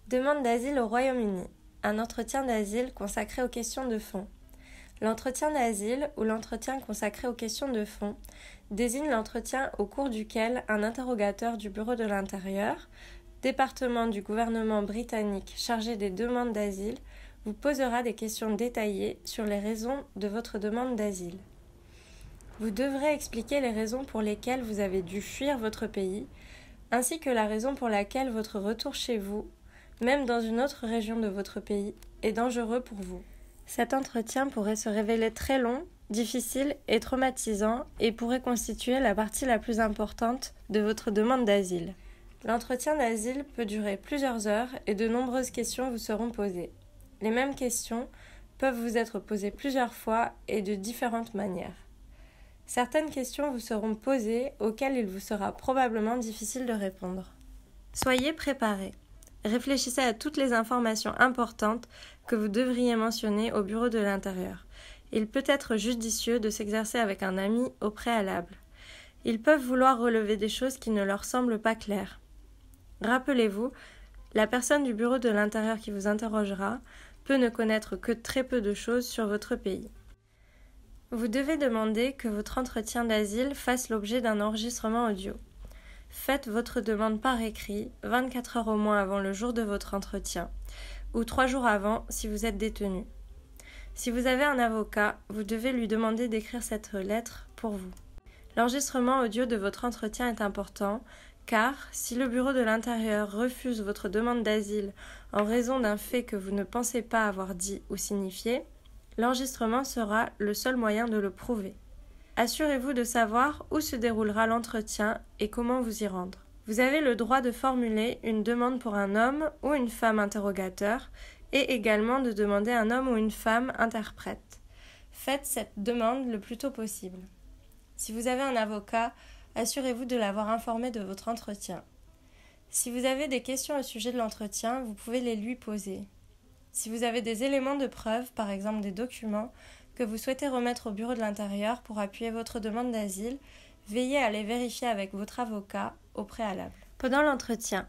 Demande d'asile au Royaume-Uni. Un entretien d'asile consacré aux questions de fond. L'entretien d'asile ou l'entretien consacré aux questions de fond désigne l'entretien au cours duquel un interrogateur du Bureau de l'Intérieur, département du gouvernement britannique chargé des demandes d'asile, vous posera des questions détaillées sur les raisons de votre demande d'asile. Vous devrez expliquer les raisons pour lesquelles vous avez dû fuir votre pays, ainsi que la raison pour laquelle votre retour chez vous, même dans une autre région de votre pays, est dangereux pour vous. Cet entretien pourrait se révéler très long, difficile et traumatisant et pourrait constituer la partie la plus importante de votre demande d'asile. L'entretien d'asile peut durer plusieurs heures et de nombreuses questions vous seront posées. Les mêmes questions peuvent vous être posées plusieurs fois et de différentes manières. Certaines questions vous seront posées auxquelles il vous sera probablement difficile de répondre. Soyez préparés. Réfléchissez à toutes les informations importantes que vous devriez mentionner au Bureau de l'Intérieur. Il peut être judicieux de s'exercer avec un ami au préalable. Ils peuvent vouloir relever des choses qui ne leur semblent pas claires. Rappelez-vous, la personne du Bureau de l'Intérieur qui vous interrogera peut ne connaître que très peu de choses sur votre pays. Vous devez demander que votre entretien d'asile fasse l'objet d'un enregistrement audio. Faites votre demande par écrit 24 heures au moins avant le jour de votre entretien, ou 3 jours avant si vous êtes détenu. Si vous avez un avocat, vous devez lui demander d'écrire cette lettre pour vous. L'enregistrement audio de votre entretien est important, car si le Bureau de l'Intérieur refuse votre demande d'asile en raison d'un fait que vous ne pensez pas avoir dit ou signifié, l'enregistrement sera le seul moyen de le prouver. Assurez-vous de savoir où se déroulera l'entretien et comment vous y rendre. Vous avez le droit de formuler une demande pour un homme ou une femme interrogateur et également de demander un homme ou une femme interprète. Faites cette demande le plus tôt possible. Si vous avez un avocat, assurez-vous de l'avoir informé de votre entretien. Si vous avez des questions au sujet de l'entretien, vous pouvez les lui poser. Si vous avez des éléments de preuve, par exemple des documents, que vous souhaitez remettre au Bureau de l'Intérieur pour appuyer votre demande d'asile, veillez à les vérifier avec votre avocat au préalable. Pendant l'entretien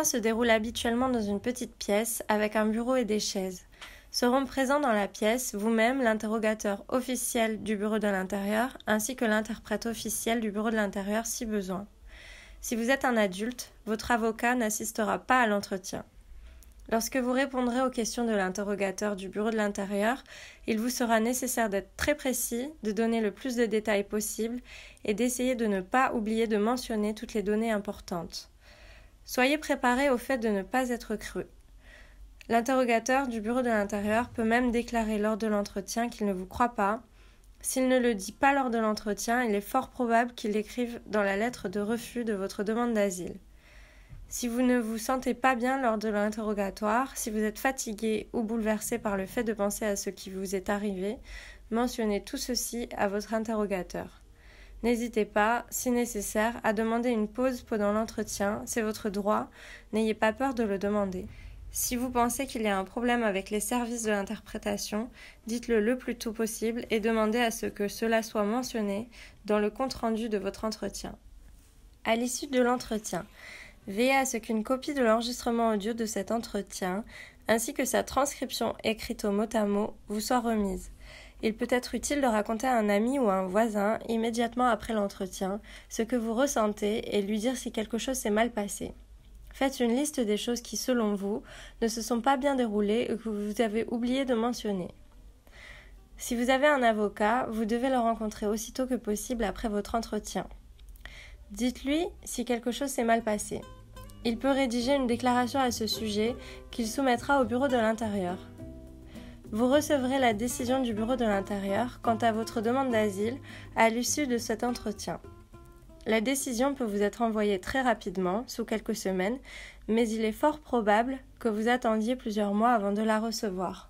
se déroule habituellement dans une petite pièce avec un bureau et des chaises. Seront présents dans la pièce vous-même l'interrogateur officiel du Bureau de l'Intérieur ainsi que l'interprète officiel du Bureau de l'Intérieur si besoin. Si vous êtes un adulte, votre avocat n'assistera pas à l'entretien. Lorsque vous répondrez aux questions de l'interrogateur du Bureau de l'Intérieur, il vous sera nécessaire d'être très précis, de donner le plus de détails possible et d'essayer de ne pas oublier de mentionner toutes les données importantes. Soyez préparés au fait de ne pas être cru. L'interrogateur du Bureau de l'Intérieur peut même déclarer lors de l'entretien qu'il ne vous croit pas. S'il ne le dit pas lors de l'entretien, il est fort probable qu'il l'écrive dans la lettre de refus de votre demande d'asile. Si vous ne vous sentez pas bien lors de l'interrogatoire, si vous êtes fatigué ou bouleversé par le fait de penser à ce qui vous est arrivé, mentionnez tout ceci à votre interrogateur. N'hésitez pas, si nécessaire, à demander une pause pendant l'entretien, c'est votre droit, n'ayez pas peur de le demander. Si vous pensez qu'il y a un problème avec les services de l'interprétation, dites-le le plus tôt possible et demandez à ce que cela soit mentionné dans le compte-rendu de votre entretien. À l'issue de l'entretien, veillez à ce qu'une copie de l'enregistrement audio de cet entretien, ainsi que sa transcription écrite au mot à mot, vous soit remise. Il peut être utile de raconter à un ami ou à un voisin, immédiatement après l'entretien, ce que vous ressentez et lui dire si quelque chose s'est mal passé. Faites une liste des choses qui, selon vous, ne se sont pas bien déroulées et que vous avez oublié de mentionner. Si vous avez un avocat, vous devez le rencontrer aussitôt que possible après votre entretien. Dites-lui si quelque chose s'est mal passé. Il peut rédiger une déclaration à ce sujet qu'il soumettra au Bureau de l'Intérieur. Vous recevrez la décision du Bureau de l'Intérieur quant à votre demande d'asile à l'issue de cet entretien. La décision peut vous être envoyée très rapidement, sous quelques semaines, mais il est fort probable que vous attendiez plusieurs mois avant de la recevoir.